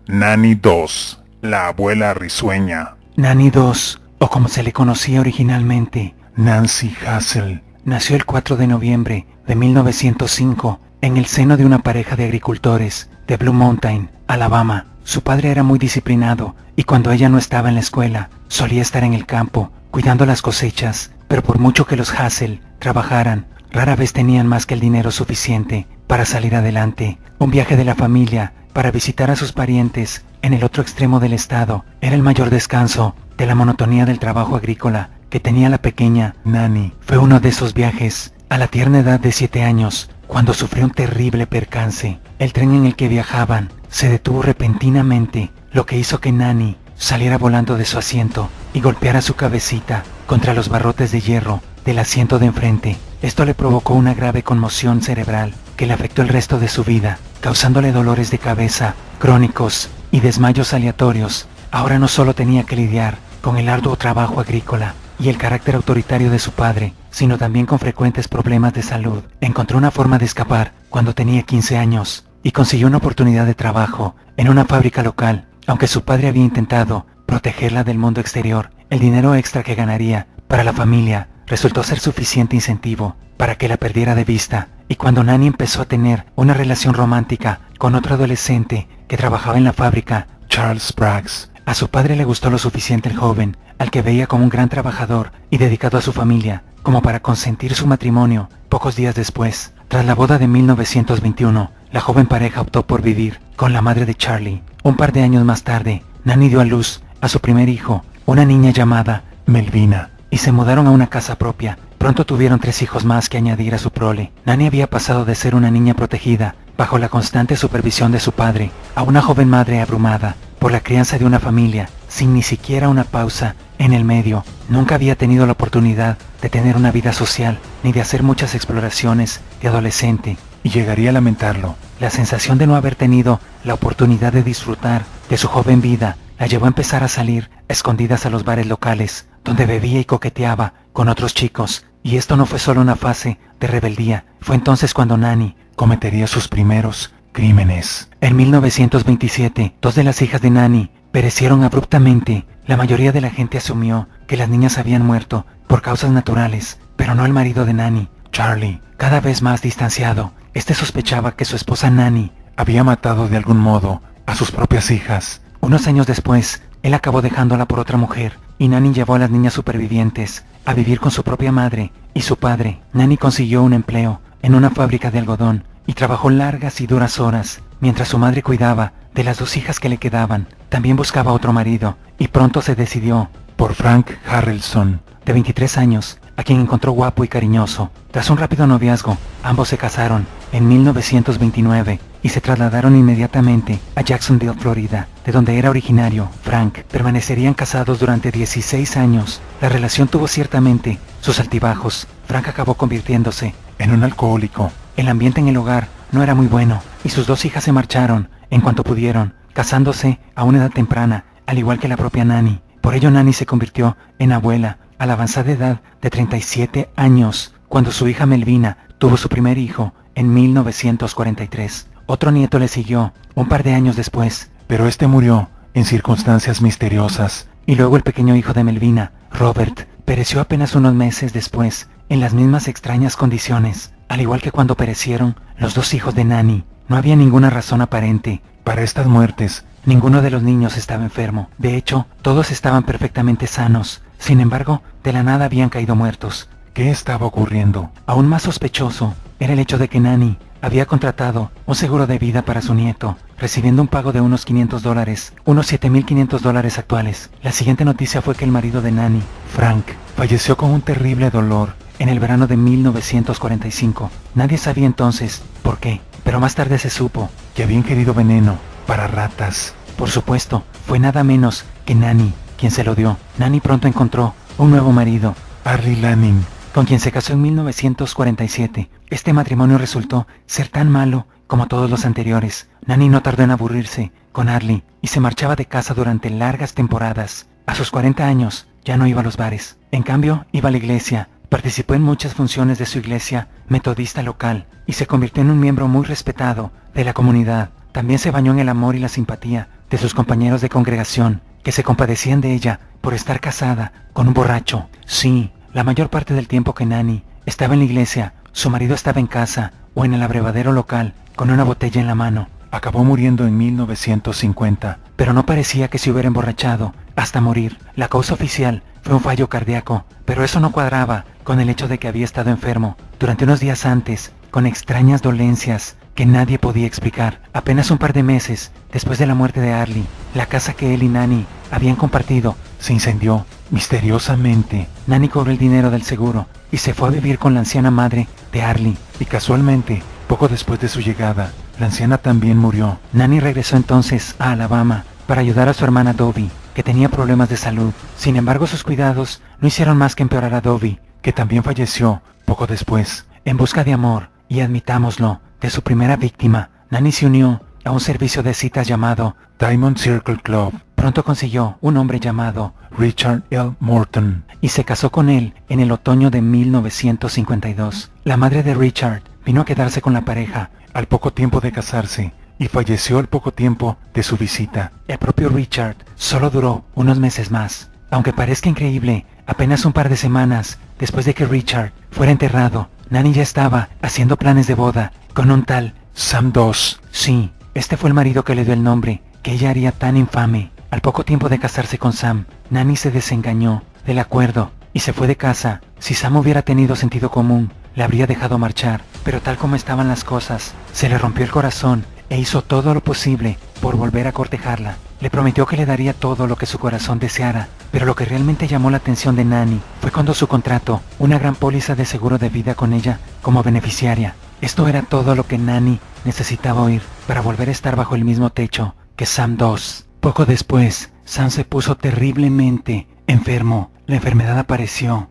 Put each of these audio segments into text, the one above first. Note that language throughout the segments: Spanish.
Nanny 2, la abuela risueña. Nanny 2, o como se le conocía originalmente, Nancy Hassel. nació el 4 de noviembre de 1905 en el seno de una pareja de agricultores de Blue Mountain, Alabama. Su padre era muy disciplinado y cuando ella no estaba en la escuela, solía estar en el campo, cuidando las cosechas, pero por mucho que los Hassel trabajaran, rara vez tenían más que el dinero suficiente para salir adelante. Un viaje de la familia para visitar a sus parientes en el otro extremo del estado era el mayor descanso de la monotonía del trabajo agrícola que tenía la pequeña Nanny. Fue uno de esos viajes, a la tierna edad de 7 años, cuando sufrió un terrible percance. El tren en el que viajaban se detuvo repentinamente, lo que hizo que Nanny saliera volando de su asiento y golpeara su cabecita contra los barrotes de hierro del asiento de enfrente. Esto le provocó una grave conmoción cerebral que le afectó el resto de su vida, causándole dolores de cabeza crónicos y desmayos aleatorios. Ahora no solo tenía que lidiar con el arduo trabajo agrícola y el carácter autoritario de su padre, sino también con frecuentes problemas de salud. Encontró una forma de escapar cuando tenía 15 años y consiguió una oportunidad de trabajo en una fábrica local. Aunque su padre había intentado protegerla del mundo exterior, el dinero extra que ganaría para la familia resultó ser suficiente incentivo para que la perdiera de vista. Y cuando Nanny empezó a tener una relación romántica con otro adolescente que trabajaba en la fábrica, Charles Spraggs, a su padre le gustó lo suficiente el joven, al que veía como un gran trabajador y dedicado a su familia, como para consentir su matrimonio. Pocos días después, tras la boda de 1921, la joven pareja optó por vivir con la madre de Charlie. Un par de años más tarde, Nanny dio a luz a su primer hijo, una niña llamada Melvina, y se mudaron a una casa propia. Pronto tuvieron 3 hijos más que añadir a su prole. Nanny había pasado de ser una niña protegida, bajo la constante supervisión de su padre, a una joven madre abrumada por la crianza de una familia, sin ni siquiera una pausa en el medio. Nunca había tenido la oportunidad de tener una vida social, ni de hacer muchas exploraciones de adolescente, y llegaría a lamentarlo. La sensación de no haber tenido la oportunidad de disfrutar de su joven vida la llevó a empezar a salir escondidas a los bares locales, donde bebía y coqueteaba con otros chicos. Y esto no fue solo una fase de rebeldía, fue entonces cuando Nanny cometería sus primeros crímenes. En 1927, 2 de las hijas de Nanny perecieron abruptamente. La mayoría de la gente asumió que las niñas habían muerto por causas naturales, pero no el marido de Nanny, Charlie. Cada vez más distanciado, este sospechaba que su esposa Nanny había matado de algún modo a sus propias hijas. Unos años después, él acabó dejándola por otra mujer, y Nanny llevó a las niñas supervivientes a vivir con su propia madre y su padre. Nanny consiguió un empleo en una fábrica de algodón y trabajó largas y duras horas, mientras su madre cuidaba de las 2 hijas que le quedaban. También buscaba otro marido, y pronto se decidió por Frank Harrelson, de 23 años, a quien encontró guapo y cariñoso. Tras un rápido noviazgo, ambos se casaron en 1929 y se trasladaron inmediatamente a Jacksonville, Florida, de donde era originario Frank. Permanecerían casados durante 16 años. La relación tuvo ciertamente sus altibajos. Frank acabó convirtiéndose en un alcohólico. El ambiente en el hogar no era muy bueno y sus 2 hijas se marcharon en cuanto pudieron, casándose a una edad temprana, al igual que la propia Nanny. Por ello Nanny se convirtió en abuela a la avanzada edad de 37 años, cuando su hija Melvina tuvo su primer hijo en 1943. Otro nieto le siguió un par de años después, pero este murió en circunstancias misteriosas. Y luego el pequeño hijo de Melvina, Robert, pereció apenas unos meses después, en las mismas extrañas condiciones. Al igual que cuando perecieron los 2 hijos de Nanny, no había ninguna razón aparente para estas muertes. Ninguno de los niños estaba enfermo. De hecho, todos estaban perfectamente sanos. Sin embargo, de la nada habían caído muertos. ¿Qué estaba ocurriendo? Aún más sospechoso era el hecho de que Nanny había contratado un seguro de vida para su nieto, recibiendo un pago de unos $500, unos $7,500 actuales. La siguiente noticia fue que el marido de Nanny, Frank, falleció con un terrible dolor en el verano de 1945. Nadie sabía entonces por qué, pero más tarde se supo que había ingerido veneno para ratas. Por supuesto, fue nada menos que Nanny quien se lo dio. Nanny pronto encontró un nuevo marido, Arlie Lanning, con quien se casó en 1947. Este matrimonio resultó ser tan malo como todos los anteriores. Nanny no tardó en aburrirse con Arlie y se marchaba de casa durante largas temporadas. A sus 40 años ya no iba a los bares. En cambio, iba a la iglesia. Participó en muchas funciones de su iglesia metodista local y se convirtió en un miembro muy respetado de la comunidad. También se bañó en el amor y la simpatía de sus compañeros de congregación, que se compadecían de ella por estar casada con un borracho. Sí, la mayor parte del tiempo que Nanny estaba en la iglesia, su marido estaba en casa o en el abrevadero local con una botella en la mano. Acabó muriendo en 1950. Pero no parecía que se hubiera emborrachado hasta morir. La causa oficial fue un fallo cardíaco, pero eso no cuadraba con el hecho de que había estado enfermo durante unos días antes, con extrañas dolencias que nadie podía explicar. Apenas un par de meses después de la muerte de Arlie, la casa que él y Nanny habían compartido Se incendió misteriosamente Nanny cobró el dinero del seguro y se fue a vivir con la anciana madre de Arlie. y casualmente, poco después de su llegada, la anciana también murió. Nanny regresó entonces a Alabama para ayudar a su hermana Dovie, que tenía problemas de salud. Sin embargo, sus cuidados no hicieron más que empeorar a Dovie, Que también falleció poco después. en busca de amor, y admitámoslo, de su primera víctima. Nanny se unió a un servicio de citas llamado Diamond Circle Club. Pronto consiguió un hombre llamado Richard L. Morton. y se casó con él en el otoño de 1952. La madre de Richard vino a quedarse con la pareja. Al poco tiempo de casarse, y falleció al poco tiempo de su visita. El propio Richard solo duró unos meses más. Aunque parezca increíble, apenas un par de semanas después de que Richard fuera enterrado, Nanny ya estaba haciendo planes de boda con un tal Sam Doss. Sí, este fue el marido que le dio el nombre que ella haría tan infame. Al poco tiempo de casarse con Sam, Nanny se desengañó del acuerdo y se fue de casa. Si Sam hubiera tenido sentido común, le habría dejado marchar, pero tal como estaban las cosas, se le rompió el corazón e hizo todo lo posible por volver a cortejarla. Le prometió que le daría todo lo que su corazón deseara, pero lo que realmente llamó la atención de Nanny fue cuando su contrato, una gran póliza de seguro de vida con ella como beneficiaria. Esto era todo lo que Nanny necesitaba oír para volver a estar bajo el mismo techo que Sam Doss. Poco después, Sam se puso terriblemente enfermo. La enfermedad pareció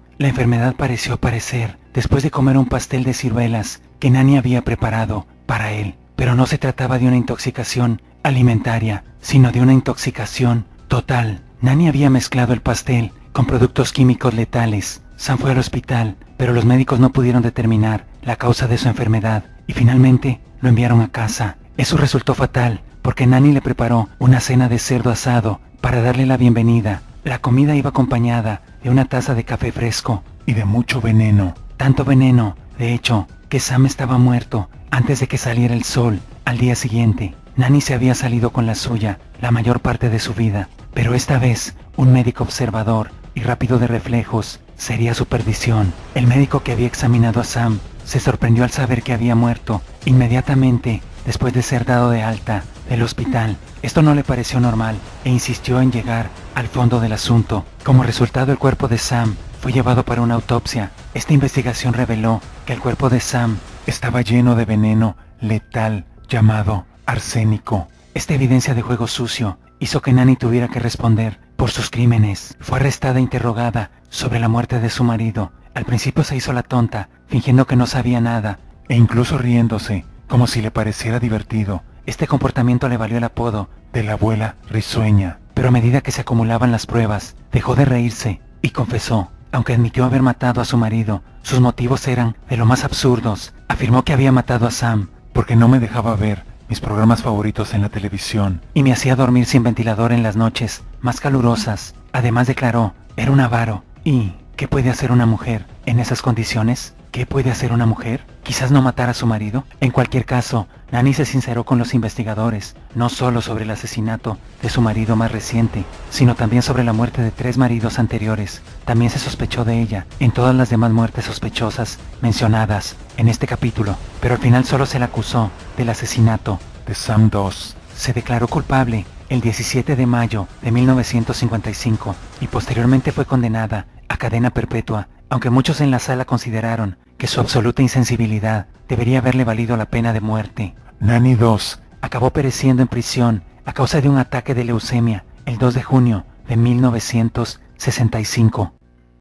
aparecer después de comer un pastel de ciruelas que Nanny había preparado para él. Pero no se trataba de una intoxicación alimentaria, sino de una intoxicación total. Nanny había mezclado el pastel con productos químicos letales. Sam fue al hospital, pero los médicos no pudieron determinar la causa de su enfermedad y finalmente lo enviaron a casa. Eso resultó fatal porque Nanny le preparó una cena de cerdo asado para darle la bienvenida. La comida iba acompañada de una taza de café fresco Y de mucho veneno. tanto veneno, de hecho, que Sam estaba muerto antes de que saliera el sol. Al día siguiente, Nanny se había salido con la suya la mayor parte de su vida, pero esta vez un médico observador y rápido de reflejos sería su perdición. El médico que había examinado a Sam se sorprendió al saber que había muerto inmediatamente después de ser dado de alta del hospital. Esto no le pareció normal e insistió en llegar al fondo del asunto. Como resultado, el cuerpo de Sam fue llevado para una autopsia. Esta investigación reveló que el cuerpo de Sam Estaba lleno de veneno letal llamado arsénico. Esta evidencia de juego sucio hizo que Nanny tuviera que responder por sus crímenes. Fue arrestada e interrogada sobre la muerte de su marido. Al principio se hizo la tonta, fingiendo que no sabía nada, E incluso riéndose, como si le pareciera divertido. Este comportamiento le valió el apodo, De la abuela risueña. pero a medida que se acumulaban las pruebas, dejó de reírse y confesó. Aunque admitió haber matado a su marido, sus motivos eran de lo más absurdos. Afirmó que había matado a Sam Porque no me dejaba ver mis programas favoritos en la televisión. y me hacía dormir sin ventilador en las noches más calurosas. Además declaró, era un avaro. ¿Y qué puede hacer una mujer en esas condiciones? ¿Qué puede hacer una mujer? Quizás no matar a su marido. En cualquier caso, Nanny se sinceró con los investigadores, no solo sobre el asesinato de su marido más reciente, sino también sobre la muerte de 3 maridos anteriores. También se sospechó de ella en todas las demás muertes sospechosas mencionadas en este capítulo, pero al final solo se la acusó del asesinato. De Sam Doss. Se declaró culpable el 17 de mayo de 1955 y posteriormente fue condenada a cadena perpetua, aunque muchos en la sala consideraron que su absoluta insensibilidad debería haberle valido la pena de muerte. Nanny Doss. Acabó pereciendo en prisión a causa de un ataque de leucemia el 2 de junio de 1965.